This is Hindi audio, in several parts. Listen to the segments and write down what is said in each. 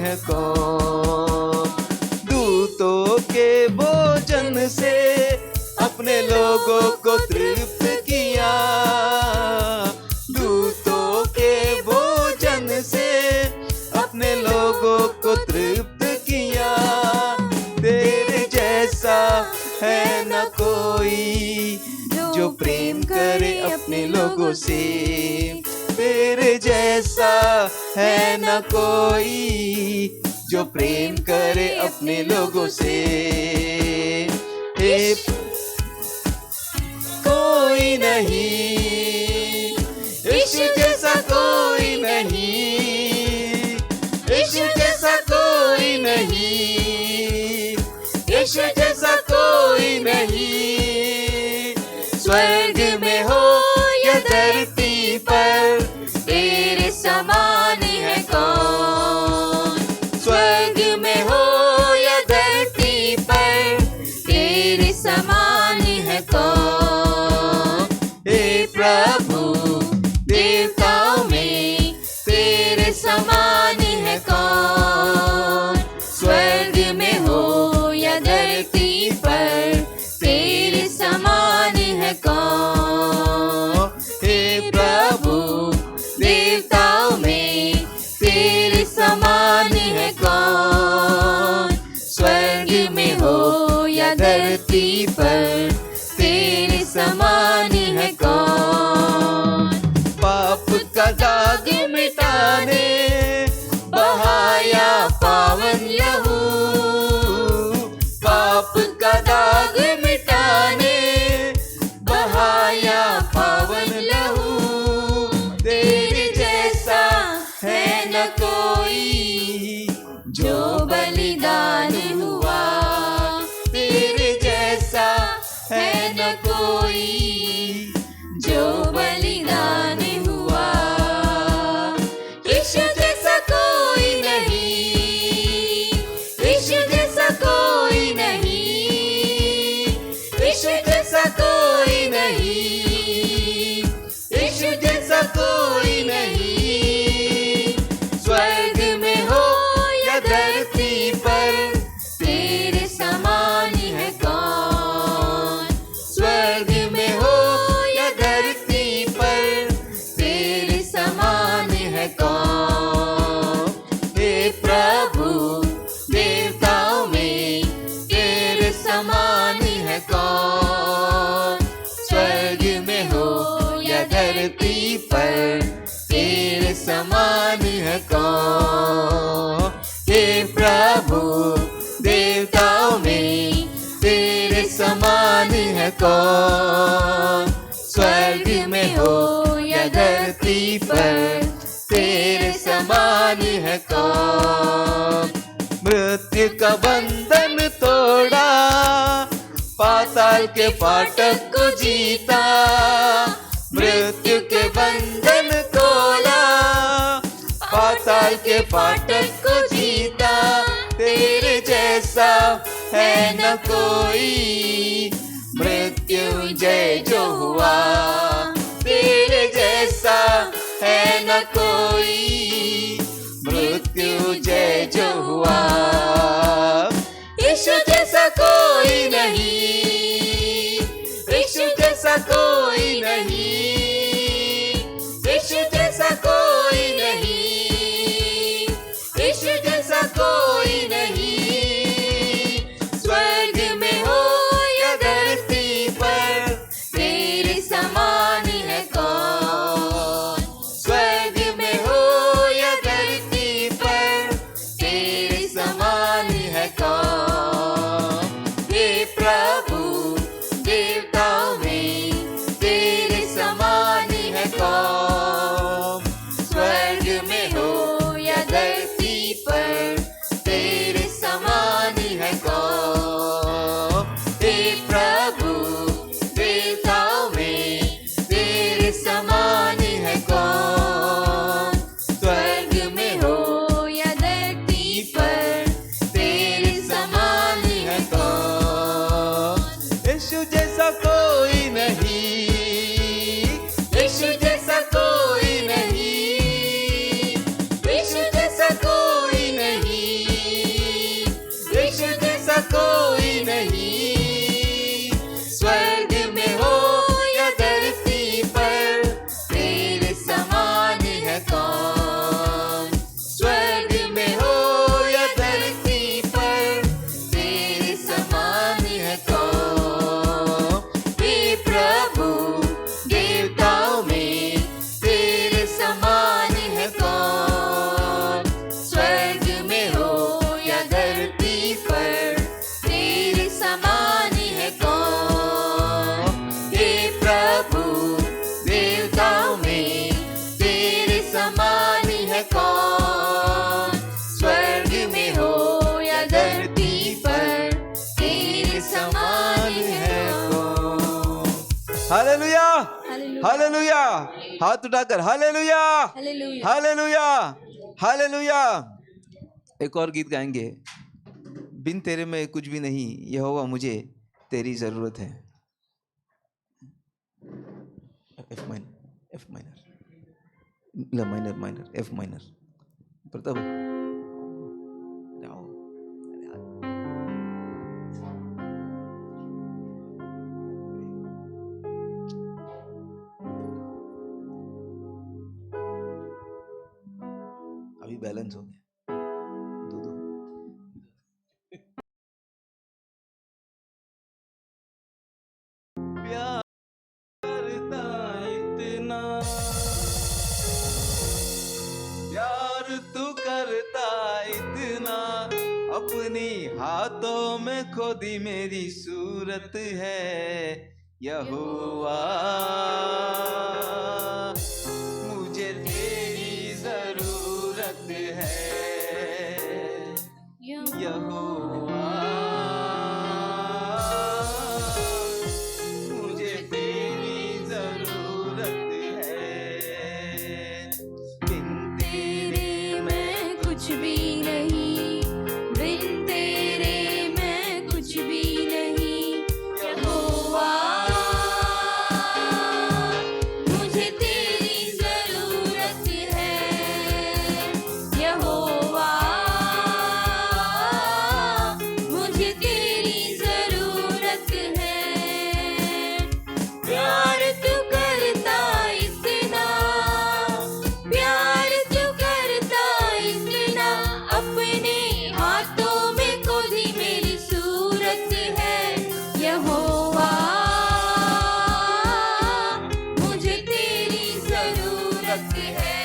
है कौन। दूतों के भोजन से अपने लोगों को तृप्त किया, दूतों के भोजन से अपने लोगों को तृप्त किया। तेरे जैसा है न कोई जो प्रेम करे अपने लोगों से, तेरे जैसा है न कोई जो प्रेम करे अपने लोगों से। हे कोई नहीं, यीशु जैसा कोई नहीं, यीशु जैसा कोई नहीं, यीशु जैसा कोई नहीं। स्वर्ग में हो या धरती पर, तेरे समान है कौन। स्वर्ग में हो या धरती पर, तेरे समान है कौन। हे प्रभु देवताओं में तेरे समान है कौन। स्वर्ग में हो या धरती पर, तेरे समान है कौन। हे प्रभु देवताओं में तेरे समान है कौन। स्वर्ग में हो या धरती पर, तेरे समान है कौन। पाप का दाग मिटाने बहाया पावन लहू, पाप का दाग मिटाने बहाया पावन लहू। तेरे जैसा है न कोई जो बलिदान हुआ, तेरे जैसा है न कोई जो बलिदान हुआ। यीशु जैसा कोई नहीं, यीशु जैसा कोई नहीं, यीशु जैसा कोई नहीं, यीशु जैसा कोई नहीं। स्वर्ग में हो या धरती पर, तेरे समान है कौन। स्वर्ग में हो या धरती पर, तेरे समान है कौन। हे प्रभु देवताओं में तेरे समान है कौन। स्वर्ग में हो या धरती पर, तेरे समान है कौन। हे प्रभु देवताओं में तेरे समान है कौन। स्वर्ग में हो या धरती पर, तेरे समान है कौन। मृत्यु का बंधन तोड़ा, पाताल के फाटक को जीता, मृत्यु के बंधन तोड़ा, पाताल के फाटक को जीता। तेरे जैसा है न कोई मृत्युंजय जो हुआ, तेरे जैसा है न कोई मृत्युंजय जो हुआ। यीशु जैसा कोई नहीं, यीशु जैसा कोई नहीं, यीशु जैसा कोई नहीं, यीशु जैसा कोई नहीं। स्वर्ग में हो या धरती पर, तेरे समान है कौन। स्वर्ग में हो या धरती पर, तेरे समान है कौन। हे प्रभु देवताओं में तेरे समान है कौन। स्वर्ग में हो या धरती पर, तेरे समान है कौन। हे प्रभु देवताओं में तेरे समान है कौन। स्वर्ग में हो या धरती पर, तेरे समान है कौन। यीशु जैसा कोई नहीं, यीशु जैसा कोई नहीं, यीशु जैसा कोई नहीं, हालेलुया, हालेलुया, हालेलुया। हाथ उठाकर हालेलुया, हालेलुया, हालेलुया, हालेलुया। एक और गीत गाएंगे। बिन तेरे में कुछ भी नहीं यहोवा, मुझे तेरी जरूरत है। एफ माइनर, एफ माइनर, ला minor, minor, F minor. Pratap जाओ। अभी बैलेंस हो गया दो दो। प्यार करता इतना, प्यार तू करता इतना, अपनी हाथों में खोदी मेरी सूरत है यहोवा, मुझे तेरी जरूरत है यहोवा, मुझे तेरी जरूरत है। बिन तेरे मैं कुछ भी नहीं, बिन तेरे मैं कुछ भी नहीं यहोवा, मुझे तेरी जरूरत है यहोवा, मुझे तेरी जरूरत है। प्यार तू करता इतना, प्यार तू करता इतना, अपने हाथों में खोदी मेरी सूरत है यहोवा, मुझे तेरी जरूरत है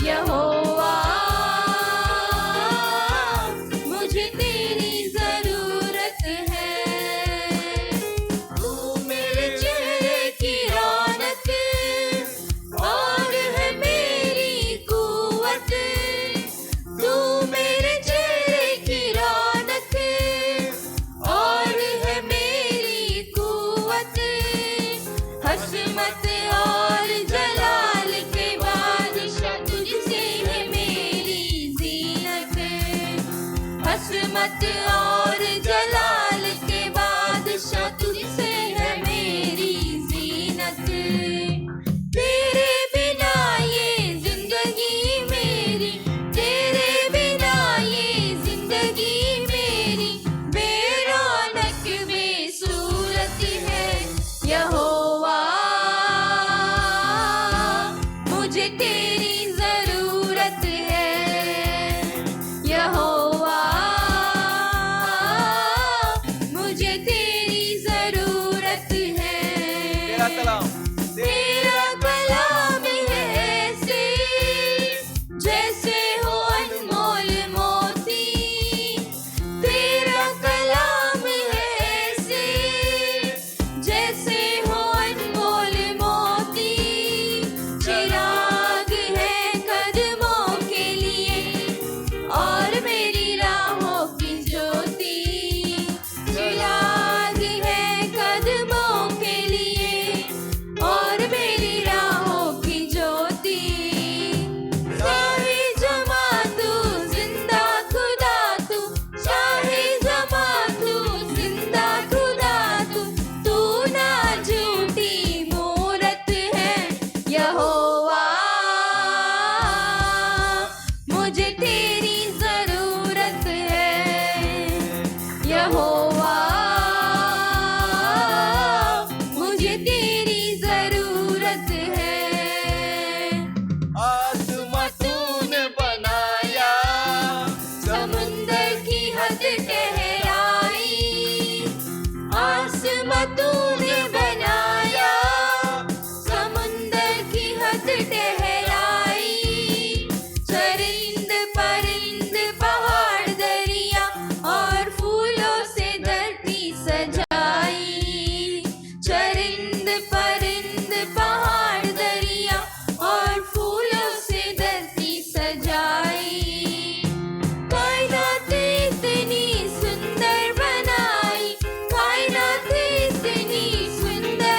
यहोवा, मुझे तेरी जरूरत है। तू मेरे चेहरे की रौनक और है मेरी कुव्वत, तू मेरे चेहरे की रौनक और है मेरी कुव्वत, हस्मत और जलाल के बादशाह तुझसे है मेरी जीनत, हस्मत और जलाल के बादशाह तुझसे है मेरी जीनत। तेरे बिना ये जिंदगी मेरी, तेरे बिना ये जिंदगी मेरी बेरौनक बेसूरत है यहोवा, मुझे तेरी जरूरत है यहोवा, मुझे तेरी जरूरत है। तेरा कलाम, तेरा कलाम है ऐसे जैसे हो अनमोल मोती, तेरा कलाम है ऐसे जैसे हो अनमोल मोती, चिराग है कदमों के लिए और मेरी राहों की ज्योति, चिराग है कदमों के लिए और मेरी राहों की ज्योति। शाहे जमा तू जिंदा खुदा तू, शाहे जमा तू जिंदा खुदा तू, तू ना झूठी मूरत है यहोवा, मुझे तेरी जरूरत है यहोवा, मुझे तेरी जरूरत है। आसमां तूने बनाया, समुंदर की हद ठहराई, आसमां तूने बनाया, समुंदर की हद ठहराई, चरिंद परिंद पहाड़ दरिया और फूलों से धरती सजाई, चरिंद परिंद पहाड़ दरिया और फूलों से धरती सजाई, कायनात इतनी सुंदर बनाई, कायनात इतनी सुंदर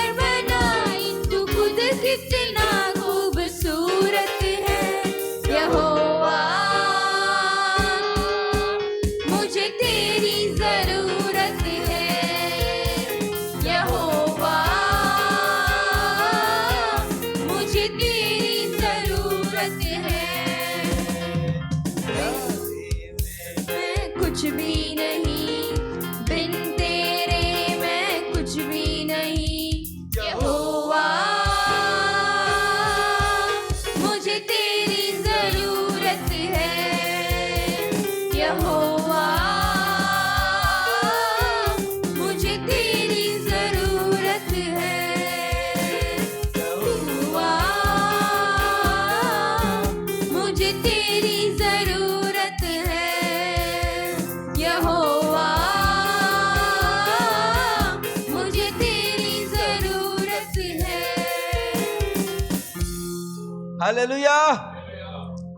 हालेलुया,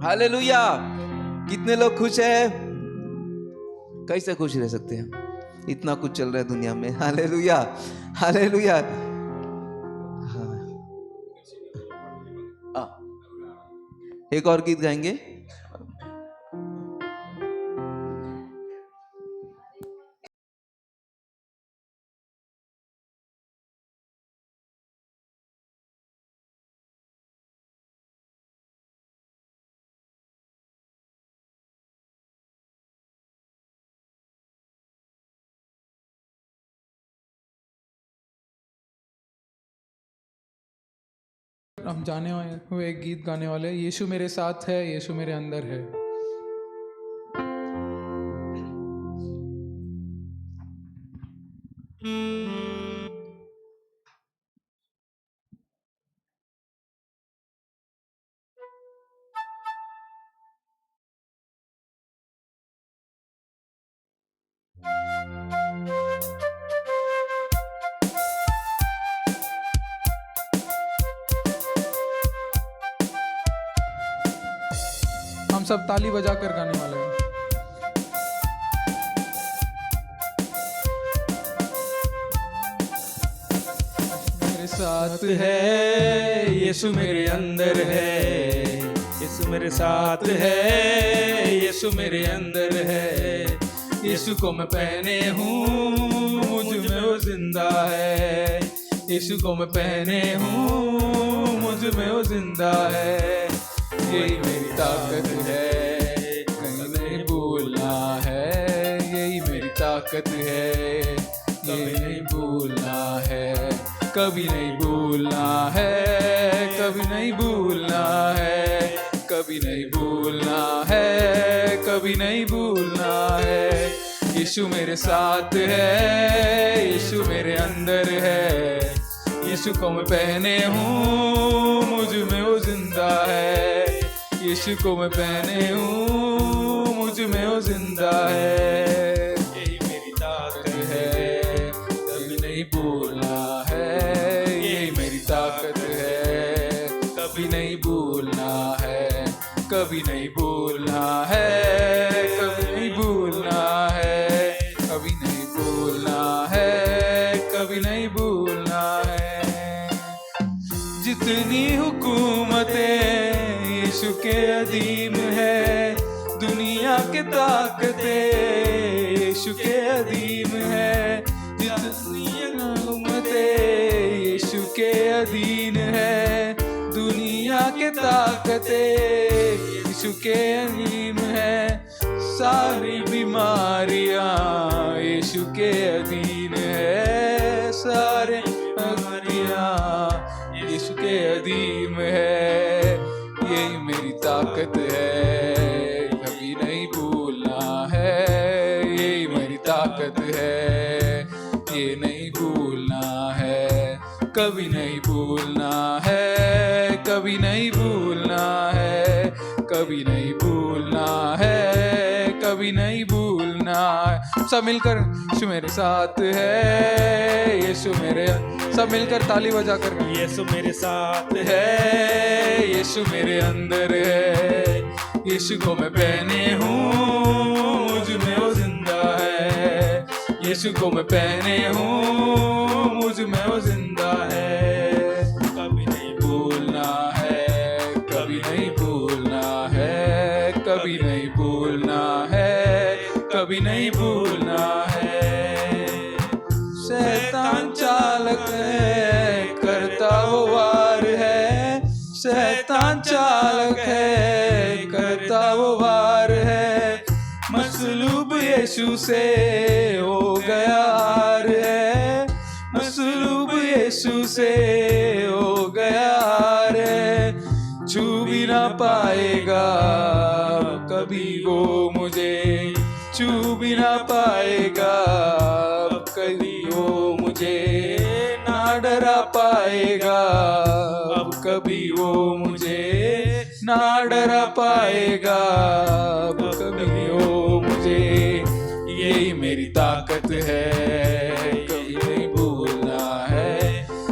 हालेलुया। कितने लोग खुश हैं? कैसे खुश रह सकते हैं? इतना कुछ चल रहा है दुनिया में। Hallelujah, hallelujah. हाँ, एक और गीत गाएंगे। हम जाने हुए एक गीत गाने वाले हैं, यीशु मेरे साथ है, यीशु मेरे अंदर है। हम सब ताली बजाकर गाने वाले हैं। मेरे साथ है, यीशु मेरे अंदर है, यीशु मेरे साथ है, यीशु मेरे अंदर है। यीशु को मैं पहने हूँ, मुझ में वो जिंदा है। यीशु को मैं पहने हूँ, मुझ में वो जिंदा है। यही मेरी ताकत है, कहीं नहीं भूलना है। यही मेरी ताकत है, यही नहीं भूलना है। कभी नहीं भूलना है, कभी नहीं भूलना है, कभी नहीं भूलना है, कभी नहीं भूलना है। यीशु मेरे साथ है, यीशु मेरे अंदर है। यीशु को मैं पहने हूँ, मुझ में वो जिंदा है। यीशु को मैं पहने हूँ, मुझ में वो जिंदा है। यही मेरी ताकत है, कभी नहीं भूलना है। यही मेरी ताकत है, कभी नहीं भूलना है, कभी नहीं भूलना है, कभी नहीं भूलना है, कभी नहीं भूलना है, कभी नहीं भूलना है। जितनी हुकूमतें यीशु के अधीन है, दुनिया के ताकतें यीशु के अधीन है। जितनी हुकूमतें यीशु के अधीन है, दुनिया के ताकतें यीशु के अधीन है। सारी बीमारियां यीशु के अधीन है, सारे बीमारियां यीशु के अधीन है। यही मेरी ताकत है, कभी नहीं भूलना है। यही मेरी ताकत है, ये नहीं भूलना है, कभी नहीं भूलना है, कभी नहीं भूलना है, कभी नहीं भूलना है, कभी नहीं भूलना है। सब मिलकर यीशु मेरे साथ है, यीशु मेरे, सब मिलकर ताली बजा कर यीशु मेरे साथ है, यीशु मेरे अंदर है। यीशु को मैं पहने हूँ, मुझ में वो जिंदा है। यीशु को मैं पहने हूँ, मुझ में वो जिंदा है। कभी नहीं भूलना है, कभी नहीं भूलना है, कभी नहीं भूलना है, कभी नहीं भूलना है। शैतान चालक है, करता वो वार है। शैतान चालक है, करता वो वार है। मसलूब यीशु से हो गया हार है, मसलूब यीशु से हो गया हार है। छू भी ना पाएगा कभी वो मुझे, छू भी ना पाएगा कभी वो मुझे, ना डरा पाएगा अब कभी वो मुझे, ना डरा पाएगा अब कभी वो मुझे। यही मेरी ताकत है, कभी नहीं भूलना है।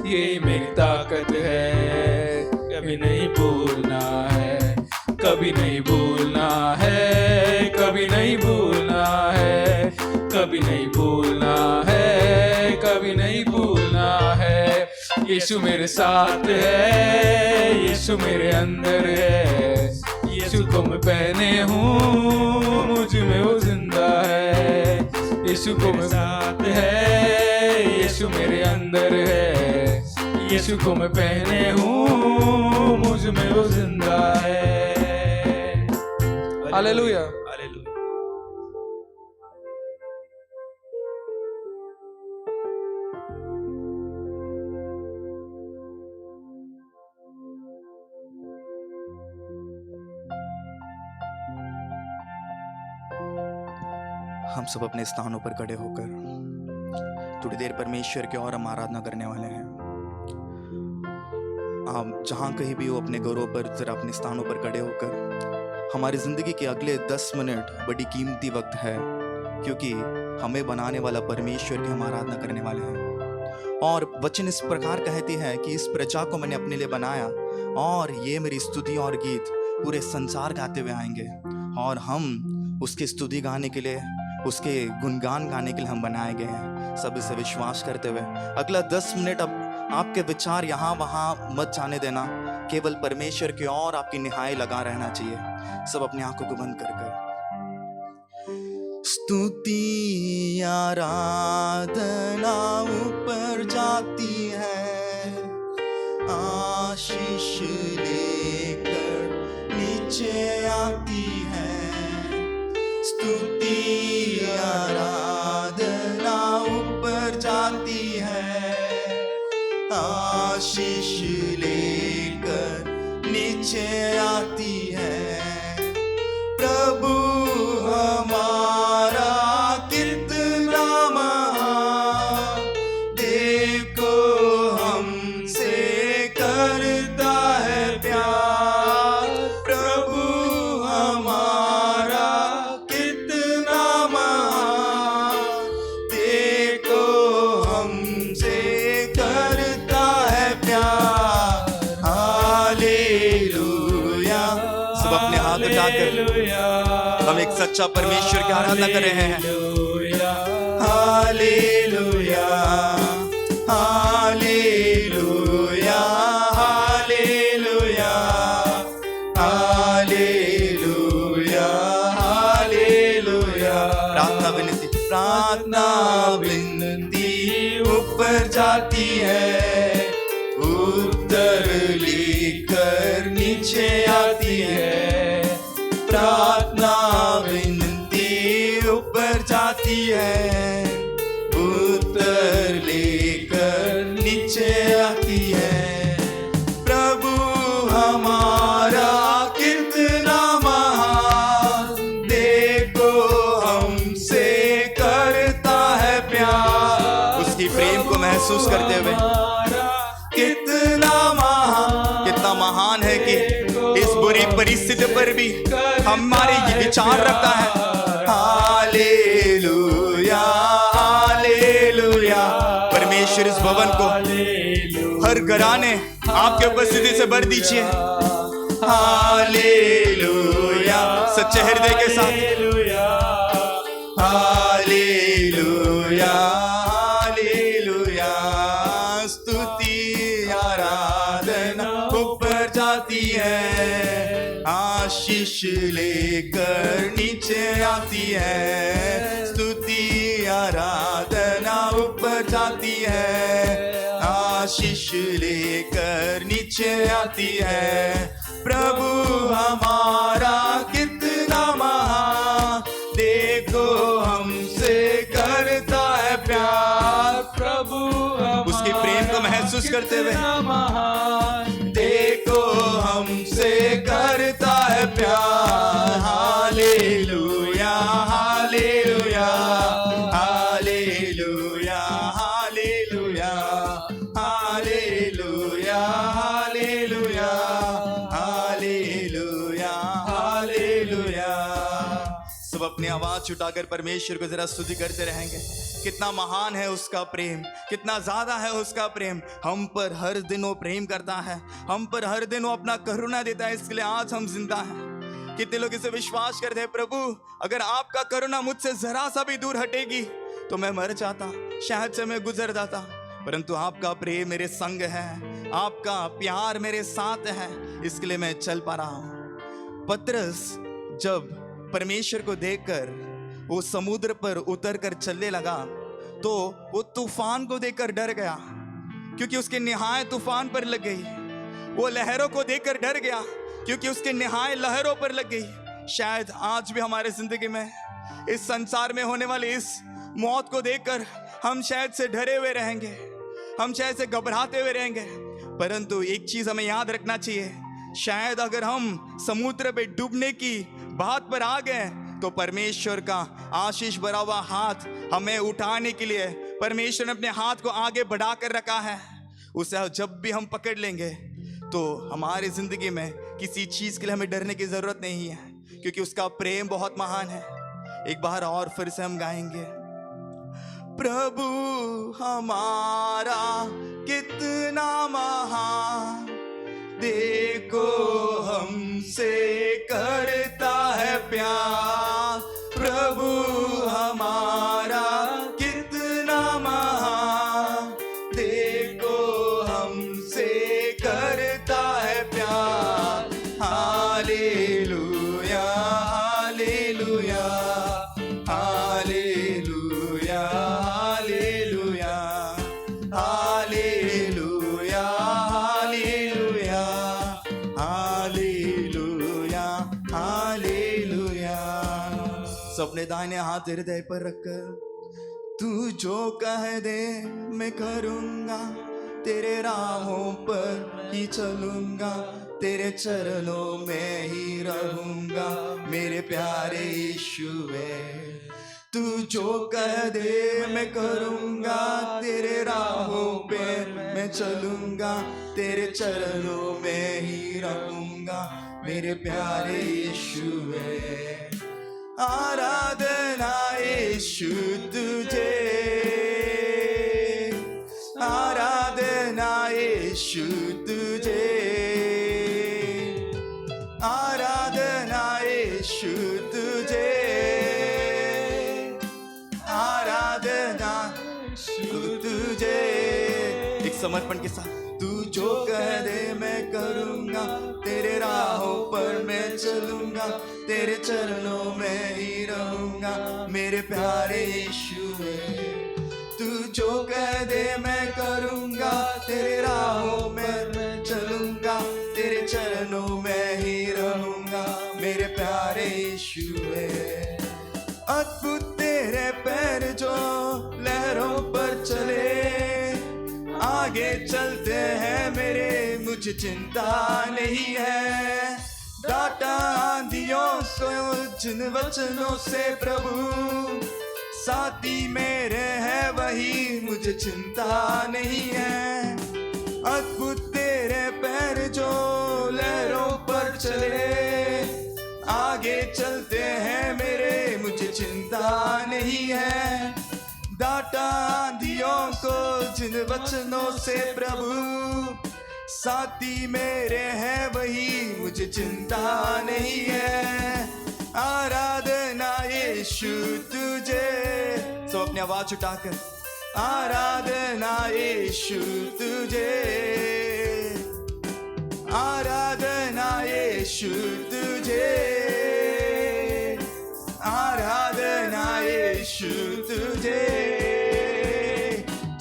यही मेरी ताकत है, कभी नहीं भूलना यीशु मेरे साथ है, यीशु मेरे अंदर है, यीशु को मैं पहने हूँ, मुझ में वो जिंदा है। यीशु को मैं साथ है, यीशु मेरे अंदर है, यीशु को मैं पहने हूँ, मुझ में वो जिंदा है। Hallelujah, hallelujah. हम सब अपने स्थानों पर खड़े होकर थोड़ी देर परमेश्वर की और हम आराधना करने वाले हैं। आप जहाँ कहीं भी हो अपने घरों पर जरा अपने स्थानों पर खड़े होकर, हमारी ज़िंदगी के अगले 10 मिनट बड़ी कीमती वक्त है, क्योंकि हमें बनाने वाला परमेश्वर की हम आराधना करने वाले हैं। और वचन इस प्रकार कहती है कि इस प्रजा को मैंने अपने लिए बनाया और ये मेरी स्तुति और गीत पूरे संसार गाते हुए आएंगे, और हम उसकी स्तुति गाने के लिए, उसके गुणगान गाने के लिए हम बनाए गए हैं। सब इसे विश्वास करते हुए अगला 10 मिनट अब आपके विचार यहाँ वहाँ मत जाने देना, केवल परमेश्वर की ओर आपकी निहाई लगा रहना चाहिए। सब अपनी आंखों को बंद कर स्तुति आराधना ऊपर जाती है, आशीष लेकर नीचे आती है। स्तुति आराधना ऊपर जाती है, आशीष लेकर नीचे आती है। प्रभु हमारा कितना महान, देखो हमसे करता है प्यार। प्रभु हमारा कितना महान, देखो हमसे करता है प्यार। हालेलुया। सब अपने हाथ उठाकर हम एक सच्चा परमेश्वर की आराधना कर रहे हैं। Hallelujah, hallelujah, hallelujah, hallelujah, hallelujah. प्रार्थना विनती ऊपर जाती है, उत्तर लेकर नीचे आती है। प्रार्थना विनती ऊपर जाती है, उत्तर लेकर नीचे आती है। प्रभु हमारा कितना महान, देखो हमसे करता है प्यार। उसकी प्रेम को महसूस करते हुए कितना महान है कि इस बुरी परिस्थिति पर भी हमारे ये विचार रखता है। Hallelujah, hallelujah. परमेश्वर इस भवन को हर घराने आपके उपस्थिति से भर दीजिए। हालेलुया, सच्चे हृदय के साथ। Hallelujah, hallelujah. स्तुति आराधना ऊपर जाती है, आशीष लेकर नीचे आती है। स्तुति आराधना ऊपर जाती है, आशीष लेकर नीचे आती है। प्रभु हमारा कितना महान, देखो हमसे करता है प्यार। प्रभु उसकी प्रेम को महसूस करते हुए देखो हमसे करता है प्यार। Hallelujah, hallelujah, hallelujah, hallelujah, hallelujah, hallelujah, hallelujah, hallelujah. सब अपनी आवाज उठाकर परमेश्वर को जरा स्तुति करते रहेंगे। कितना महान है उसका प्रेम, कितना ज्यादा है उसका प्रेम। हम पर हर दिन वो प्रेम करता है, हम पर हर दिन वो अपना करुणा देता है, इसके लिए आज हम जिंदा हैं। कितने लोग इसे विश्वास करते हैं, प्रभु अगर आपका करुणा मुझसे जरा सा भी दूर हटेगी तो मैं मर जाता, शायद से मैं गुजर जाता। परंतु आपका प्रेम मेरे संग है, आपका प्यार मेरे साथ है, इसके लिए मैं चल पा रहा हूँ। पतरस जब परमेश्वर को देखकर वो समुद्र पर उतर कर चलने लगा तो वो तूफान को देखकर डर गया, क्योंकि उसके निहाय तूफान पर लग गई। वो लहरों को देखकर डर गया, क्योंकि उसके निहाय लहरों पर लग गई। शायद आज भी हमारे जिंदगी में, इस संसार में होने वाली इस मौत को देखकर हम शायद से डरे हुए रहेंगे, हम शायद से घबराते हुए रहेंगे। परंतु एक चीज हमें याद रखना चाहिए, शायद अगर हम समुद्र में डूबने की बात पर आ गए तो परमेश्वर का आशीष भरा हुआ हाथ हमें उठाने के लिए परमेश्वर ने अपने हाथ को आगे बढ़ा कर रखा है। उसे जब भी हम पकड़ लेंगे तो हमारी जिंदगी में किसी चीज के लिए हमें डरने की जरूरत नहीं है, क्योंकि उसका प्रेम बहुत महान है। एक बार और फिर से हम गाएंगे, प्रभु हमारा कितना महान, देखो हमसे करता है प्यार। प्रभु हमारा कितना महान, देखो हमसे करता है प्यार। Hallelujah hallelujah hallelujah hallelujah hallelujah hallelujah hallelujah hallelujah. सब अपने दाहिने हाथ हृदय पर रखकर, तू जो कह दे मैं करूँगा, तेरे राहों पर ही चलूँगा, तेरे चरणों में ही रहूँगा मेरे प्यारे यीशुवे। तू जो कह दे मैं करूँगा, तेरे राहों पे मैं चलूँगा, तेरे चरणों में ही रहूँगा मेरे प्यारे यीशुवे। आराधना यीशु तुझे, आराधना यीशु तुझे, आराधना यीशु तुझे, आराधना यीशु तुझे। एक समर्पण के साथ, तू जो कह दे मैं करूँगा, तेरे राहों पर मैं चलूँगा, तेरे चरणों में ही रहूँगा मेरे प्यारे यीशुवे। तू जो कह दे मैं करूँगा, तेरे राहों में मैं चलूँगा, तेरे चरणों में ही रहूँगा मेरे प्यारे यीशुवे। अद्भुत तेरे पैर जो लहरों पर चले, आगे चलते हैं मेरे, मुझे चिंता नहीं है। डांटा आंधियों को जिन वचनों से प्रभु, साथी मेरे है वही, मुझे चिंता नहीं है। अद्भुत तेरे पैर जो लहरों पर चले, आगे चलते हैं मेरे, मुझे चिंता नहीं है। डांटा आंधियों को जिन वचनों से प्रभु, साथी मेरे हैं वही, मुझे चिंता नहीं है। आराधना यीशु तुझे, तो अपनी आवाज उठाकर, आराधना यीशु तुझे, आराधना यीशु तुझे, आराधना यीशु तुझे।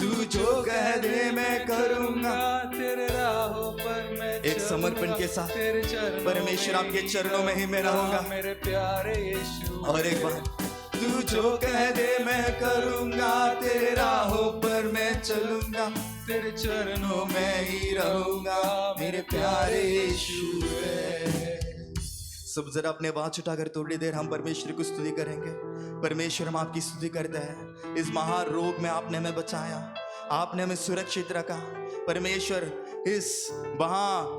तू जो कह दे मैं करूँगा, तेरे राहों पर मैं एक समर्पण के साथ तेरे चरणों परमेश्वर आपके चरणों में ही मैं रहूँगा। मेरे प्यारे यीशु। और एक बार, तू जो कह दे मैं करूँगा, तेरे राहों पर मैं चलूँगा, तेरे चरणों मैं ही रहूँगा मेरे प्यारे यीशु। सब जरा अपने आवाज उठाकर थोड़ी देर हम परमेश्वर की स्तुति करेंगे। परमेश्वर हम आपकी स्तुति करते हैं, इस महान रोग में आपने हमें बचाया, आपने हमें सुरक्षित रखा। परमेश्वर इस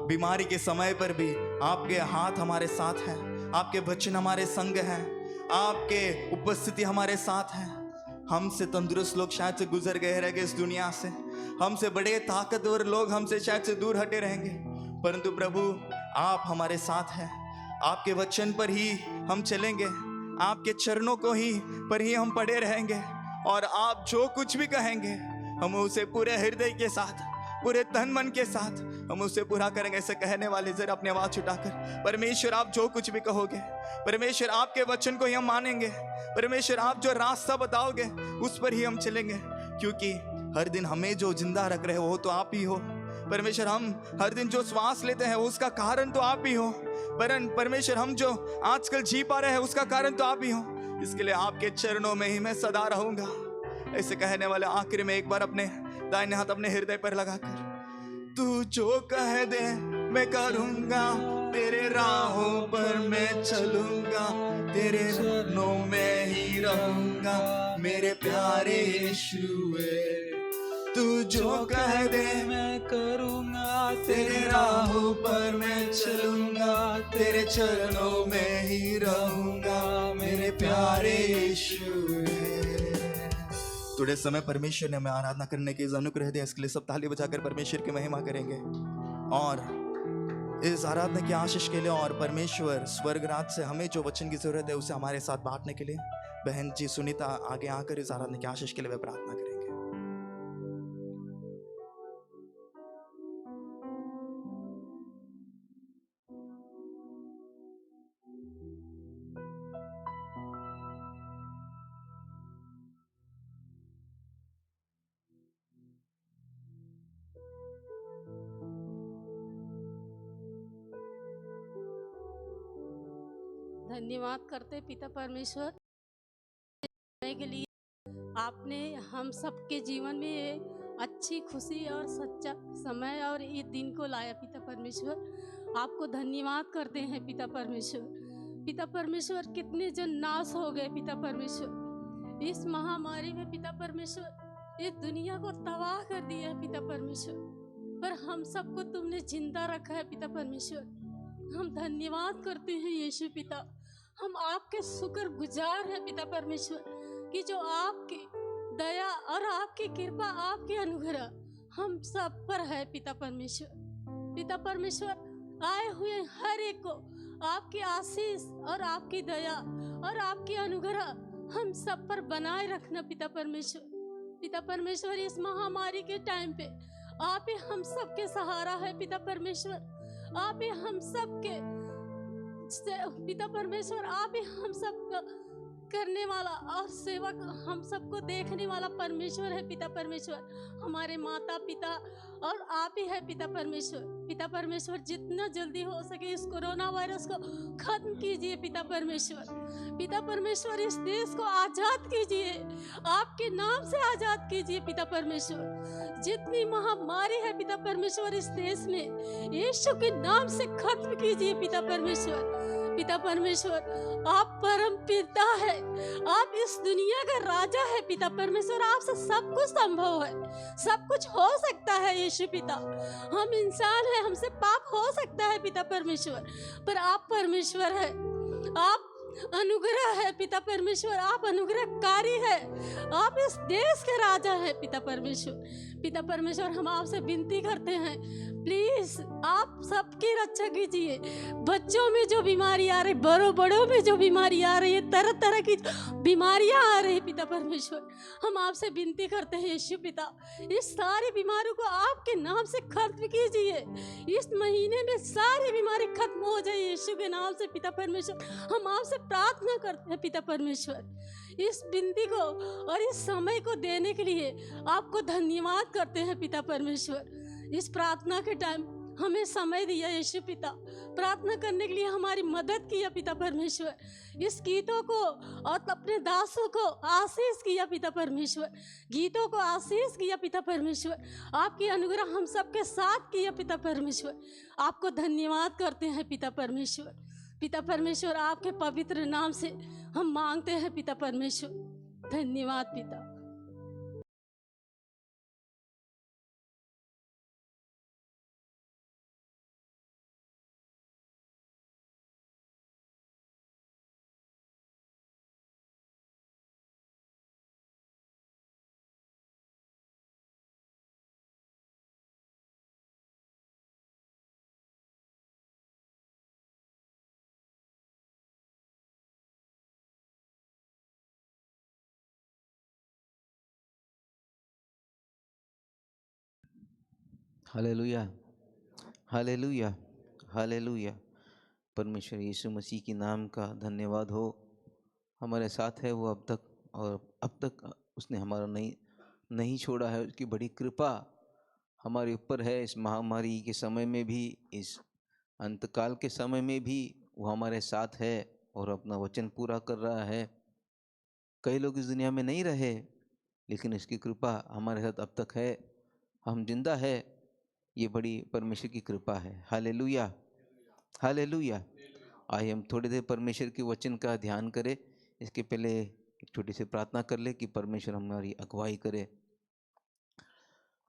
बीमारी के समय पर भी आपके हाथ हमारे साथ हैं, आपके वचन हमारे संग हैं, आपके उपस्थिति हमारे साथ है। हमसे तंदुरुस्त लोग शायद से गुजर गए रहेंगे इस दुनिया से, हमसे बड़े ताकतवर लोग हमसे शायद से दूर हटे रहेंगे, परंतु प्रभु आप हमारे साथ हैं। आपके वचन पर ही हम चलेंगे, आपके चरणों को ही पर ही हम पड़े रहेंगे, और आप जो कुछ भी कहेंगे हम उसे पूरे हृदय के साथ, पूरे तन मन के साथ हम उसे पूरा करेंगे। ऐसे कहने वाले जरा अपनी आवाज उठाकर, परमेश्वर आप जो कुछ भी कहोगे, परमेश्वर आपके वचन को ही हम मानेंगे, परमेश्वर आप जो रास्ता बताओगे उस पर ही हम चलेंगे, क्योंकि हर दिन हमें जो जिंदा रख रहे हो वो तो आप ही हो। परमेश्वर हम हर दिन जो श्वास लेते हैं उसका कारण तो आप ही हो। परमेश्वर हम जो आजकल जी पा रहे हैं उसका कारण तो आप ही हो। इसके लिए आपके चरणों में ही मैं सदा रहूंगा। ऐसे कहने वाले आखिर में एक बार अपने दाहिने हाथ अपने हृदय पर लगाकर, तू जो कह दे मैं करूंगा, तेरे राहों पर मैं चलूंगा, तेरे चरणों में ही रहूंगा मेरे प्यारे यीशुए। तू जो कह दे मैं करूंगा, तेरे राहों पर मैं चलूंगा, तेरे चरणों में ही रहूंगा मेरे प्यारे यीशुए। थोड़े समय परमेश्वर ने हमें आराधना करने की अनुग्रह दिया, इसके लिए सब ताली बजाकर परमेश्वर की महिमा करेंगे। और इस आराधना की आशीष के लिए और परमेश्वर स्वर्ग राज से हमें जो वचन की जरूरत है उसे हमारे साथ बांटने के लिए बहन जी सुनीता आगे आकर इस आराधना की आशीष के लिए वे प्रार्थना करेंगे। धन्यवाद करते पिता परमेश्वर के लिए आपने हम सबके जीवन में ये अच्छी खुशी और सच्चा समय और ये दिन को लाया पिता परमेश्वर। आपको धन्यवाद करते हैं पिता परमेश्वर। पिता परमेश्वर कितने जन नाश हो गए पिता परमेश्वर इस महामारी में पिता परमेश्वर, इस दुनिया को तबाह कर दिया है पिता परमेश्वर, पर हम सबको तुमने जिंदा रखा है पिता परमेश्वर। हम धन्यवाद करते हैं यीशु पिता, हम आपके शुक्रगुजार हैं पिता परमेश्वर कि जो आपकी दया और आपकी कृपा, आपकी अनुग्रह हम सब पर है पिता परमेश्वर। पिता परमेश्वर आए हुए हर एक को आपकी आशीष और आपकी दया और आपकी अनुग्रह हम सब पर बनाए रखना पिता परमेश्वर। पिता परमेश्वर इस महामारी के टाइम पे आप ही हम सब के सहारा है पिता परमेश्वर। आप ही हम सब के पिता परमेश्वर, आप ही हम सब करने वाला और सेवक, हम सबको देखने वाला परमेश्वर है पिता परमेश्वर। हमारे माता पिता और आप ही है पिता परमेश्वर। पिता परमेश्वर जितना जल्दी हो सके इस कोरोना वायरस को खत्म कीजिए पिता परमेश्वर। पिता परमेश्वर इस देश को आजाद कीजिए, आपके नाम से आजाद कीजिए पिता परमेश्वर। जितनी महामारी है पिता परमेश्वर इस देश में यीशु के नाम से खत्म कीजिए पिता परमेश्वर। पिता परमेश्वर आप परम पिता है, आप इस दुनिया का राजा है पिता परमेश्वर। आपसे सब कुछ संभव है, सब कुछ हो सकता है यीशु पिता। हम इंसान हैं, हमसे पाप हो सकता है पिता परमेश्वर, पर आप परमेश्वर है, आप अनुग्रह है पिता परमेश्वर, आप अनुग्रहकारी है, आप इस देश के राजा है पिता परमेश्वर। पिता परमेश्वर हम आपसे विनती करते हैं, प्लीज आप सबकी रक्षा कीजिए। बच्चों में जो बीमारी आ रही, बड़ों में जो बीमारी आ रही है, तरह तरह की बीमारियां आ रही है पिता परमेश्वर, हम आपसे विनती करते हैं यीशु पिता, इस सारी बीमारियों को आपके नाम से खत्म कीजिए। इस महीने में सारी बीमारी खत्म हो जाए यीशु के नाम से पिता परमेश्वर। हम आपसे प्रार्थना करते हैं पिता परमेश्वर। इस विनती को और इस समय को देने के लिए आपको धन्यवाद करते हैं पिता परमेश्वर। इस प्रार्थना के टाइम हमें समय दिया यीशु पिता, प्रार्थना करने के लिए हमारी मदद किया पिता परमेश्वर। इस गीतों को और अपने दासों को आशीष किया पिता परमेश्वर, गीतों को आशीष किया पिता परमेश्वर। आपकी अनुग्रह हम सबके साथ किया पिता परमेश्वर। आपको धन्यवाद करते हैं पिता परमेश्वर। पिता परमेश्वर आपके पवित्र नाम से हम मांगते हैं पिता परमेश्वर। धन्यवाद पिता। Hallelujah, hallelujah, hallelujah. परमेश्वर यीशु मसीह के नाम का धन्यवाद हो। हमारे साथ है वो अब तक, और अब तक उसने हमारा नहीं छोड़ा है। उसकी बड़ी कृपा हमारे ऊपर है। इस महामारी के समय में भी, इस अंतकाल के समय में भी वो हमारे साथ है और अपना वचन पूरा कर रहा है। कई लोग इस दुनिया में नहीं रहे, लेकिन इसकी कृपा हमारे साथ अब तक है। हम जिंदा है, ये बड़ी परमेश्वर की कृपा है। Hallelujah, hallelujah. आइए हम थोड़ी देर परमेश्वर के वचन का ध्यान करें। इसके पहले एक छोटी सी प्रार्थना कर ले कि परमेश्वर हमारी अगुवाई करे।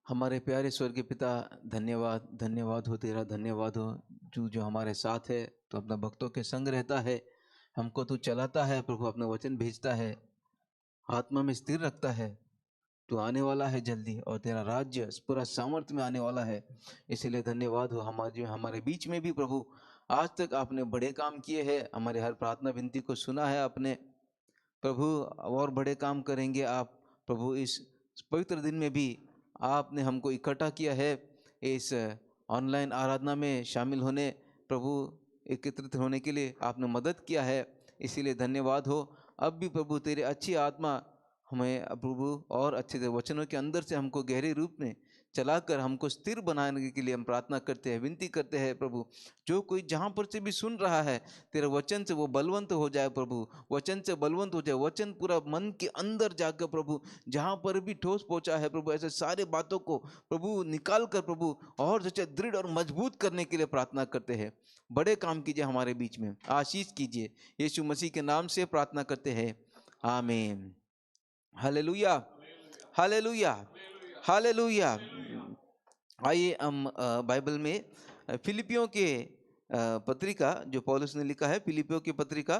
हमारे प्यारे स्वर्गीय पिता, धन्यवाद, धन्यवाद हो तेरा, धन्यवाद हो तू जो हमारे साथ है। तो अपना भक्तों के संग रहता है, हमको तू चलाता है प्रभु, अपना वचन भेजता है, आत्मा में स्थिर रखता है। तू आने वाला है जल्दी, और तेरा राज्य पूरा सामर्थ्य में आने वाला है। इसीलिए धन्यवाद हो हमारे बीच में भी प्रभु। आज तक आपने बड़े काम किए हैं, हमारे हर प्रार्थना विनती को सुना है आपने प्रभु, और बड़े काम करेंगे आप प्रभु। इस पवित्र दिन में भी आपने हमको इकट्ठा किया है, इस ऑनलाइन आराधना में शामिल होने प्रभु, एकत्रित होने के लिए आपने मदद किया है। इसीलिए धन्यवाद हो। अब भी प्रभु तेरी अच्छी आत्मा हमें प्रभु और अच्छे से वचनों के अंदर से हमको गहरे रूप में चलाकर हमको स्थिर बनाने के लिए हम प्रार्थना करते हैं, विनती करते हैं प्रभु। जो कोई जहाँ पर से भी सुन रहा है, तेरे वचन से वो बलवंत हो जाए प्रभु, वचन से बलवंत हो जाए। वचन पूरा मन के अंदर जाकर प्रभु, जहाँ पर भी ठोस पहुँचा है प्रभु, ऐसे सारे बातों को प्रभु निकाल कर प्रभु और सच्चे दृढ़ और मजबूत करने के लिए प्रार्थना करते हैं। बड़े काम कीजिए हमारे बीच में, आशीष कीजिए। यीशु मसीह के नाम से प्रार्थना करते हैं, आमीन। Hallelujah, hallelujah, hallelujah. आइए हम बाइबल में फिलिपियों के पत्रिका, जो पौलुस ने लिखा है, फिलिपियों की पत्रिका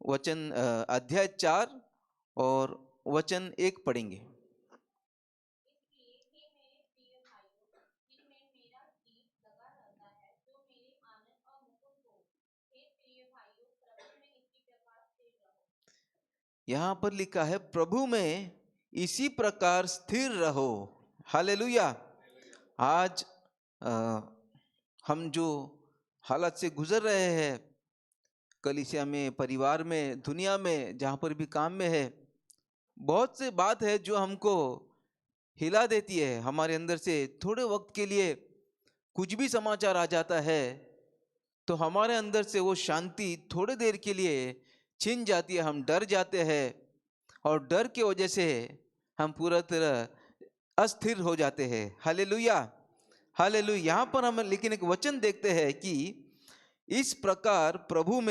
वचन अध्याय 4 और वचन 1 पढ़ेंगे। यहाँ पर लिखा है, प्रभु में इसी प्रकार स्थिर रहो। हालेलुया। आज हम जो हालत से गुजर रहे हैं, कलीसिया में, परिवार में, दुनिया में, जहाँ पर भी काम में है, बहुत से बात है जो हमको हिला देती है। हमारे अंदर से थोड़े वक्त के लिए कुछ भी समाचार आ जाता है तो हमारे अंदर से वो शांति थोड़ी देर के लिए छिन जाती है। हम डर जाते हैं और डर की वजह से हम पूरा तरह अस्थिर हो जाते हैं। Hallelujah, hallelujah. यहाँ पर हम लेकिन एक वचन देखते हैं कि इस प्रकार प्रभु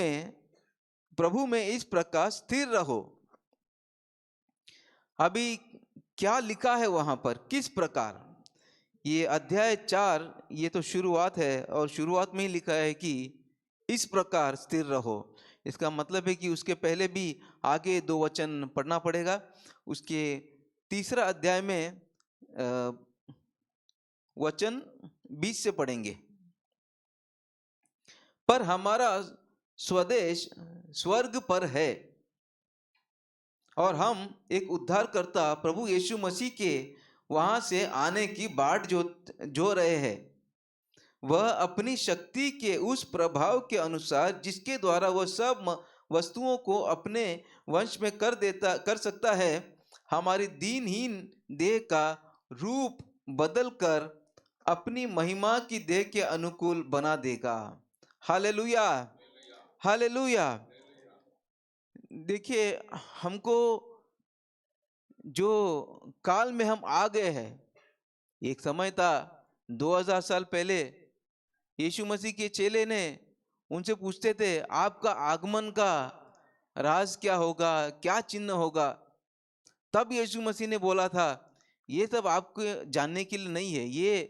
में इस प्रकार स्थिर रहो। अभी क्या लिखा है वहां पर, किस प्रकार? ये अध्याय 4, ये तो शुरुआत है, और शुरुआत में ही लिखा है कि इस प्रकार स्थिर रहो। इसका मतलब है कि उसके पहले भी आगे 2 वचन पढ़ना पड़ेगा। उसके 3 अध्याय में वचन 20 से पढ़ेंगे। पर हमारा स्वदेश स्वर्ग पर है, और हम एक उद्धारकर्ता प्रभु यीशु मसीह के वहां से आने की बाट जो रहे हैं। वह अपनी शक्ति के उस प्रभाव के अनुसार जिसके द्वारा वह सब वस्तुओं को अपने वंश में कर सकता है, हमारी दीनहीन देह का रूप बदलकर अपनी महिमा की देह के अनुकूल बना देगा। Hallelujah, hallelujah. देखिए, हमको जो काल में हम आ गए हैं, एक समय था 2000 साल पहले यीशु मसीह के चेले ने उनसे पूछते थे, आपका आगमन का राज क्या होगा, क्या चिन्ह होगा? तब यीशु मसीह ने बोला था, ये सब आपको जानने के लिए नहीं है, ये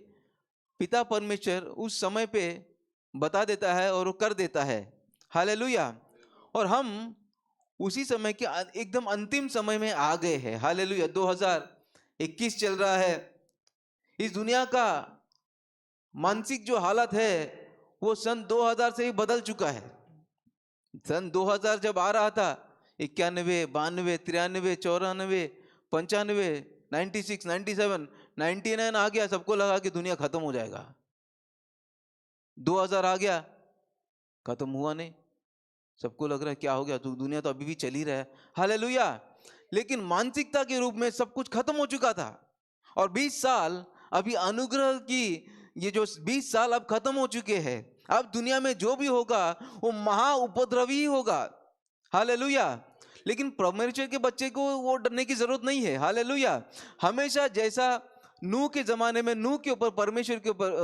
पिता परमेश्वर उस समय पे बता देता है और वो कर देता है। हालेलुया। और हम उसी समय के एकदम अंतिम समय में आ गए हैं। हालेलुया। 2021 चल रहा है। इस दुनिया का मानसिक जो हालत है वो सन 2000 से ही बदल चुका है। सन 2000 जब आ रहा था, 91, 92, 93, 94, 95, 96, 97, 99 आ गया, सबको लगा कि दुनिया खत्म हो जाएगा। 2000 आ गया, खत्म हुआ नहीं। सबको लग रहा है क्या हो गया, तो दुनिया तो अभी भी चल ही रहा है। हालेलुया। लेकिन मानसिकता के रूप में सब कुछ खत्म हो चुका था। और 20 साल अभी अनुग्रह की, ये जो 20 साल अब खत्म हो चुके हैं। अब दुनिया में जो भी होगा वो महा उपद्रवी ही होगा। हालेलुया। लेकिन परमेश्वर के बच्चे को वो डरने की जरूरत नहीं है। हालेलुया। हमेशा जैसा नूह के जमाने में नूह के ऊपर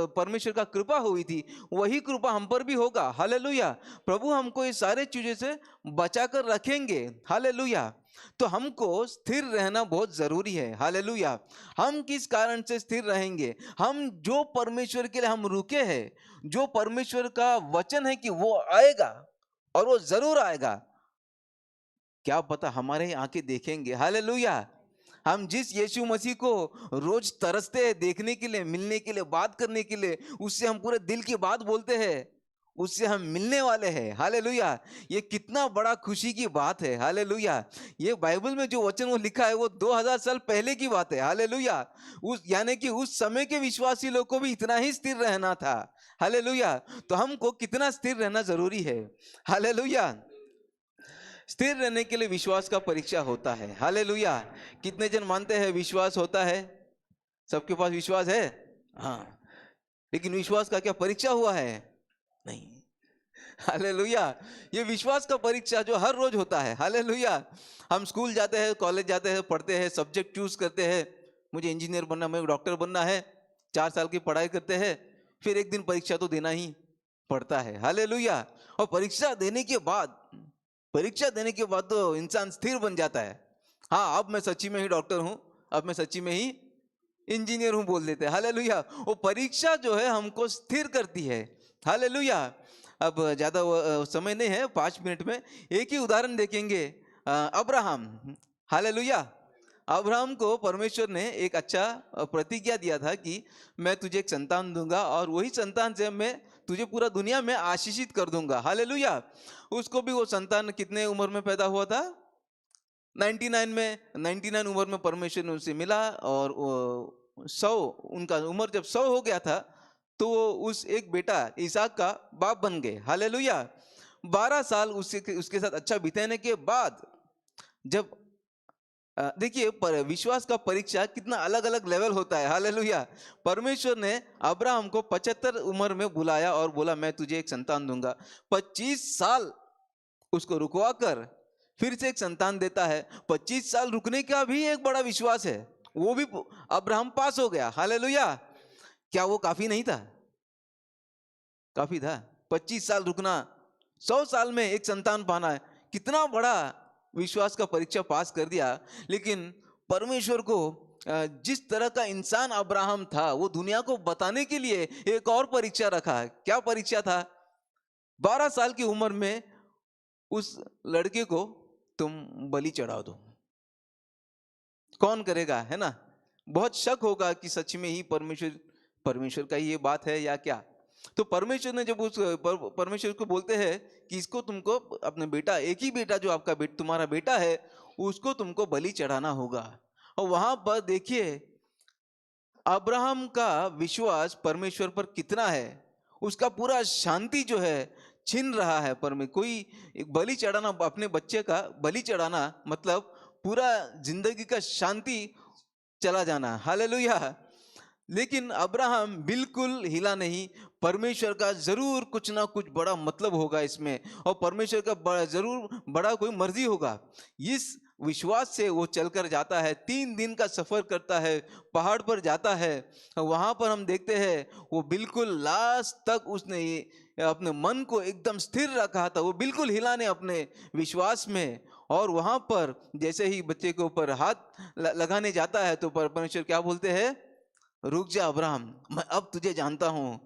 परमेश्वर का कृपा हुई थी, वही कृपा हम पर भी होगा। हालेलुया। प्रभु हमको इस सारे चीजों से बचा कर रखेंगे। हालेलुया। तो हमको स्थिर रहना बहुत जरूरी है। हालेलुया। हम किस कारण से स्थिर रहेंगे? हम जो परमेश्वर के लिए हम रुके हैं, जो परमेश्वर का वचन है कि वो आएगा और वो जरूर आएगा, क्या पता हमारे आंखें देखेंगे। हालेलुया। हम जिस यीशु मसीह को रोज तरसते हैं देखने के लिए, मिलने के लिए, बात करने के लिए, उससे हम पूरे दिल की बात बोलते हैं, उससे हम मिलने वाले हैं। हालेलुया। ये कितना बड़ा खुशी की बात है। हालेलुया। ये बाइबल में जो वचन वो लिखा है वो 2000 साल पहले की बात है। हालेलुया। यानी कि उस समय के विश्वासी लोग को भी इतना ही स्थिर रहना था। हालेलुया। तो हमको कितना स्थिर रहना जरूरी है। हालेलुया। स्थिर रहने के लिए विश्वास का परीक्षा होता है। हालेलुया। कितने जन मानते हैं विश्वास होता है? सबके पास विश्वास है? हाँ। लेकिन विश्वास का क्या परीक्षा हुआ है? नहीं। हालेलुया। ये विश्वास का परीक्षा जो हर रोज होता है। हालेलुया। हम स्कूल जाते हैं, कॉलेज जाते हैं, पढ़ते हैं, सब्जेक्ट चूज करते हैं, मुझे इंजीनियर बनना, मुझे डॉक्टर बनना है, 4 साल की पढ़ाई करते हैं, फिर एक दिन परीक्षा तो देना ही पड़ता है। हालेलुया। और परीक्षा देने के बाद तो इंसान स्थिर बन जाता है। हाँ, अब मैं सच्ची में ही डॉक्टर हूं, अब मैं सच्ची में ही इंजीनियर हूं बोल देते हैं। हालेलुया। वो परीक्षा जो है हमको स्थिर करती है। हालेलुया। अब ज्यादा समय नहीं है, 5 मिनट में एक ही उदाहरण देखेंगे। अब्राहम। हालेलुया। अब्राहम को परमेश्वर ने एक अच्छा प्रतिज्ञा दिया था कि मैं तुझे एक संतान दूंगा और वही संतान से मैं तुझे पूरा दुनिया में आशीषित कर दूंगा। हालेलुया। उसको भी वो संतान कितने उम्र में पैदा हुआ था? 99 उम्र में परमेश्वर ने उनसे मिला और 100, उनका उम्र जब 100 हो गया था तो वो उस एक बेटा इसहाक का बाप बन गए। हालेलुया। 12 साल उसके साथ अच्छा बिताने के बाद जब देखिए विश्वास का परीक्षा कितना अलग अलग लेवल होता है। हालेलुया। परमेश्वर ने अब्राहम को 75 उम्र में बुलाया और बोला मैं तुझे एक संतान दूंगा। 25 साल उसको रुकवा कर फिर से एक संतान देता है। 25 साल रुकने का भी एक बड़ा विश्वास है, वो भी अब्राहम पास हो गया। हालेलुया। क्या वो काफी नहीं था? काफी था। 25 साल रुकना, 100 साल में एक संतान पाना है, कितना बड़ा विश्वास का परीक्षा पास कर दिया। लेकिन परमेश्वर को जिस तरह का इंसान अब्राहम था वो दुनिया को बताने के लिए एक और परीक्षा रखा है। क्या परीक्षा था? 12 साल की उम्र में उस लड़के को तुम बलि चढ़ा दो। कौन करेगा, है ना? बहुत शक होगा कि सच में ही परमेश्वर का ये बात है या क्या। तो परमेश्वर ने जब परमेश्वर को बोलते हैं कि इसको तुमको अपने बेटा, एक ही बेटा जो आपका तुम्हारा बेटा है, उसको तुमको बलि चढ़ाना होगा। और वहां पर देखिए अब्राहम का विश्वास परमेश्वर पर कितना है। उसका पूरा शांति जो है छिन रहा है। पर में कोई एक बलि चढ़ाना, अपने बच्चे का बलि चढ़ाना मतलब पूरा जिंदगी का शांति चला जाना। हालेलुया। लेकिन अब्राहम बिल्कुल हिला नहीं। परमेश्वर का जरूर कुछ ना कुछ बड़ा मतलब होगा इसमें, और परमेश्वर का जरूर बड़ा कोई मर्जी होगा। इस विश्वास से वो चलकर जाता है, 3 दिन का सफर करता है, पहाड़ पर जाता है। वहां पर हम देखते हैं वो बिल्कुल लास्ट तक उसने अपने मन को एकदम स्थिर रखा था, वो बिल्कुल हिला नहीं अपने विश्वास में। और वहां पर जैसे ही बच्चे के ऊपर हाथ लगाने जाता है तो परमेश्वर क्या बोलते हैं? रुक जा अब्राहम, मैं अब तुझे जानता हूं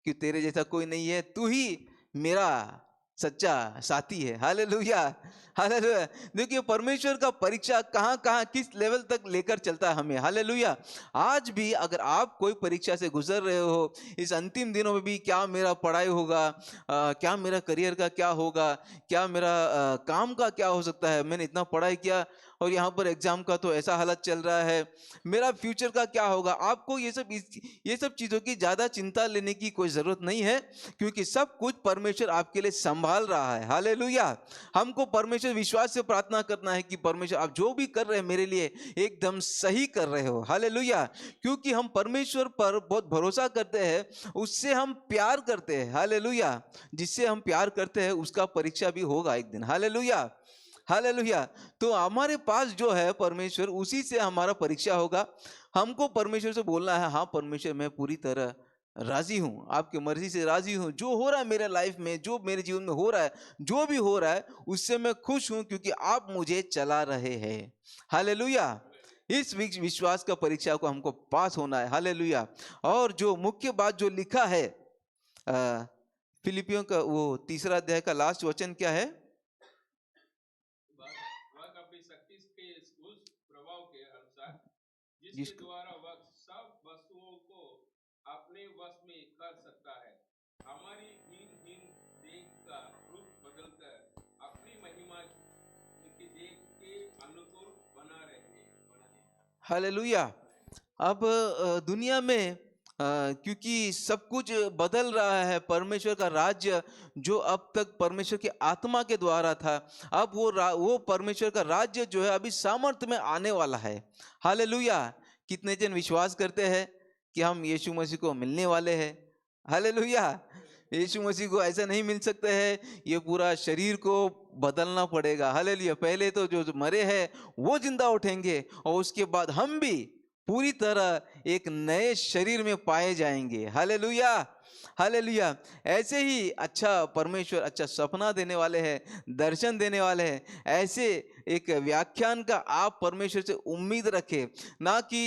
कि तेरे जैसा कोई नहीं है, तू ही मेरा सच्चा साथी है। हालेलुया। हालेलुया। देखिए परमेश्वर का परीक्षा कहां कहां किस लेवल तक लेकर चलता है हमें। हालेलुया। आज भी अगर आप कोई परीक्षा से गुजर रहे हो, इस अंतिम दिनों में भी, क्या मेरा पढ़ाई होगा, क्या मेरा करियर का क्या होगा, क्या मेरा काम का क्या हो सकता है, मैंने इतना पढ़ाई किया और यहाँ पर एग्जाम का तो ऐसा हालत चल रहा है, मेरा फ्यूचर का क्या होगा। आपको ये सब चीज़ों की ज़्यादा चिंता लेने की कोई ज़रूरत नहीं है, क्योंकि सब कुछ परमेश्वर आपके लिए संभाल रहा है। हालेलुया। हमको परमेश्वर विश्वास से प्रार्थना करना है कि परमेश्वर आप जो भी कर रहे हैं मेरे लिए एकदम सही कर रहे हो। हालेलुया। क्योंकि हम परमेश्वर पर बहुत भरोसा करते हैं, उससे हम प्यार करते हैं। हालेलुया। जिससे हम प्यार करते हैं उसका परीक्षा भी होगा एक दिन। हालेलुया। हालेलुया। तो हमारे पास जो है परमेश्वर, उसी से हमारा परीक्षा होगा। हमको परमेश्वर से बोलना है, हाँ परमेश्वर मैं पूरी तरह राजी हूँ, आपकी मर्जी से राजी हूँ। जो हो रहा है मेरे लाइफ में, जो मेरे जीवन में हो रहा है, जो भी हो रहा है उससे मैं खुश हूँ, क्योंकि आप मुझे चला रहे हैं। हालेलुया। इस विश्वास का परीक्षा को हमको पास होना है। हालेलुया। और जो मुख्य बात जो लिखा है फिलिपियों का वो 3 अध्याय का लास्ट वचन क्या है? वह अपनी शक्ति के उस प्रभाव के अनुसार जिसके जिस- द्वारा वह सब वस्तुओं को अपने वश में कर सकता है, हमारी हीन देह का रूप बदलकर अपनी महिमा की देह के अनुकूल बना दे। हालेलुया। अब दुनिया में क्योंकि सब कुछ बदल रहा है, परमेश्वर का राज्य जो अब तक परमेश्वर की आत्मा के द्वारा था, अब वो परमेश्वर का राज्य जो है अभी सामर्थ्य में आने वाला है। हालेलुया। कितने जन विश्वास करते हैं कि हम यीशु मसीह को मिलने वाले हैं? हालेलुया। यीशु मसीह को ऐसा नहीं मिल सकते हैं, ये पूरा शरीर को बदलना पड़ेगा। हालेलुया। पहले तो जो मरे हैं वो जिंदा उठेंगे, और उसके बाद हम भी पूरी तरह एक नए शरीर में पाए जाएंगे। हालेलुया। हालेलुया। ऐसे ही अच्छा परमेश्वर अच्छा सपना देने वाले हैं, दर्शन देने वाले हैं। ऐसे एक व्याख्यान का आप परमेश्वर से उम्मीद रखें, ना कि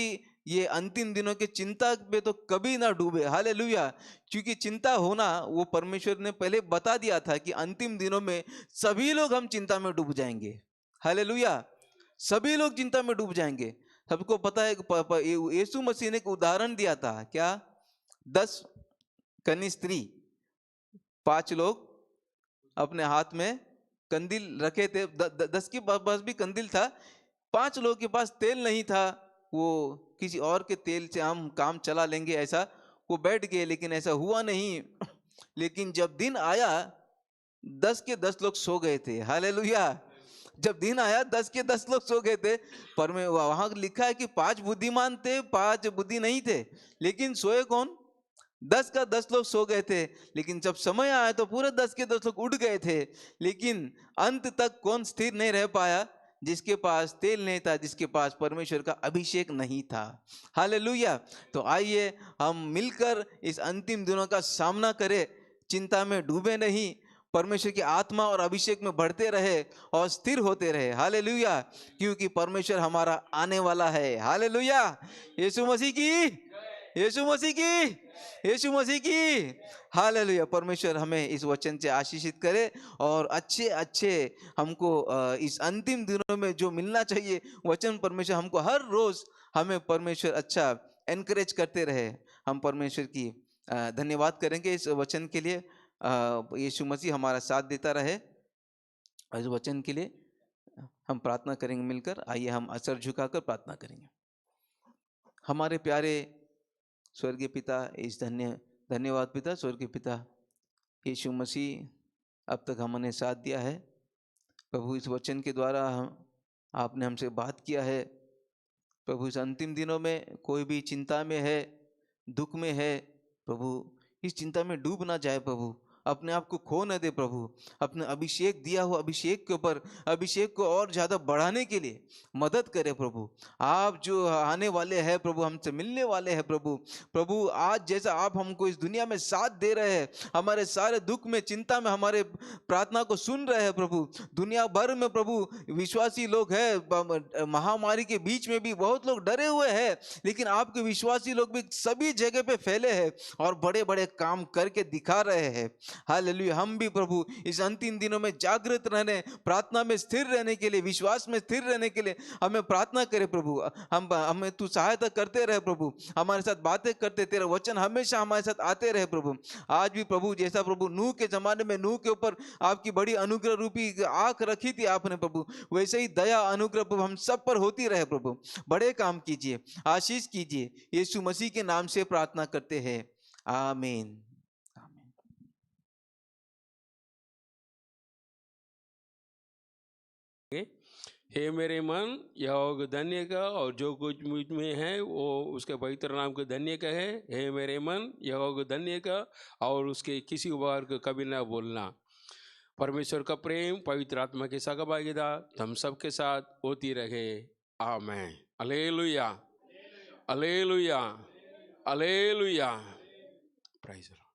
ये अंतिम दिनों के चिंता पे तो कभी ना डूबे। हालेलुया। क्योंकि चिंता होना वो परमेश्वर ने पहले बता दिया था कि अंतिम दिनों में सभी लोग हम चिंता में डूब जाएंगे। हालेलुया। सभी लोग चिंता में डूब जाएंगे। सबको पता है कि यीशु मसीह ने एक उदाहरण दिया था, क्या? 10 कन्या स्त्री, 5 लोग अपने हाथ में कंदील रखे थे, 10 के पास भी कंदील था, 5 लोगों के पास तेल नहीं था। वो किसी और के तेल से हम काम चला लेंगे ऐसा वो बैठ गए, लेकिन ऐसा हुआ नहीं। लेकिन जब दिन आया 10 के 10 लोग सो गए थे। हालेलुया। जब दिन आया 10 के 10 लोग सो गए थे। पर में वहां लिखा है कि 5 बुद्धिमान थे, 5 बुद्धि नहीं थे। लेकिन सोए कौन? 10 का 10 लोग सो गए थे। लेकिन जब समय आया तो पूरे 10 के 10 लोग उठ गए थे। लेकिन अंत तक कौन स्थिर नहीं रह पाया? जिसके पास तेल नहीं था, जिसके पास परमेश्वर का अभिषेक नहीं था। हालेलुया। तो आइए हम मिलकर इस अंतिम दिनों का सामना करें, चिंता में डूबे नहीं, परमेश्वर की आत्मा और अभिषेक में बढ़ते रहे और स्थिर होते रहे। हालेलुया। क्योंकि परमेश्वर हमारा आने वाला है। हालेलुया। यीशु मसीह की, यीशु मसीह की, यीशु मसीह की। हालेलुया। परमेश्वर हमें इस वचन से आशीषित करे और अच्छे अच्छे हमको इस अंतिम दिनों में जो मिलना चाहिए वचन, परमेश्वर हमको हर रोज हमें परमेश्वर अच्छा एनकरेज करते रहे। हम परमेश्वर की धन्यवाद करेंगे इस वचन के लिए। यीशु मसीह हमारा साथ देता रहे। इस वचन के लिए हम प्रार्थना करेंगे मिलकर। आइए हम असर झुकाकर प्रार्थना करेंगे। हमारे प्यारे स्वर्गीय पिता, इस धन्यवाद पिता, स्वर्गीय पिता यीशु मसीह अब तक हमने साथ दिया है प्रभु। इस वचन के द्वारा आपने हमसे बात किया है प्रभु। इस अंतिम दिनों में कोई भी चिंता में है, दुख में है प्रभु, इस चिंता में डूब ना जाए प्रभु, अपने आप को खो न दे प्रभु। अपने अभिषेक दिया हुआ अभिषेक के ऊपर अभिषेक को और ज़्यादा बढ़ाने के लिए मदद करे प्रभु। आप जो आने वाले हैं प्रभु, हमसे मिलने वाले हैं प्रभु। प्रभु आज जैसा आप हमको इस दुनिया में साथ दे रहे हैं, हमारे सारे दुख में चिंता में हमारे प्रार्थना को सुन रहे हैं प्रभु। दुनिया भर में प्रभु विश्वासी लोग हैं, महामारी के बीच में भी बहुत लोग डरे हुए हैं, लेकिन आपके विश्वासी लोग भी सभी जगह पे फैले हैं और बड़े बड़े काम करके दिखा रहे हैं। हालेलुया। हम भी प्रभु इस अंतिम दिनों में जागृत रहने, प्रार्थना में स्थिर रहने के लिए, विश्वास में स्थिर रहने के लिए हमें प्रार्थना करें प्रभु। हमें तू सहायता करते रहे प्रभु, हमारे साथ बातें करते, तेरा वचन हमेशा हमारे साथ आते रहे प्रभु। आज भी प्रभु जैसा प्रभु नूह के जमाने में नूह के ऊपर आपकी बड़ी अनुग्रह रूपी आंख रखी थी आपने प्रभु, वैसे ही दया अनुग्रह प्रभु हम सब पर होती रहे प्रभु। बड़े काम कीजिए, आशीष कीजिए, यीशु मसीह के नाम से प्रार्थना करते हैं, आमीन। हे मेरे मन यहोवा को धन्य का, और जो कुछ मुझ में है वो उसके पवित्र नाम को धन्य का है। हे मेरे मन यहोवा को धन्य का, और उसके किसी उपकार को कभी ना बोलना। परमेश्वर का प्रेम, पवित्र आत्मा की सहभागिता हम सबके साथ होती रहे, आमीन। Hallelujah, hallelujah, hallelujah. Praise the Lord.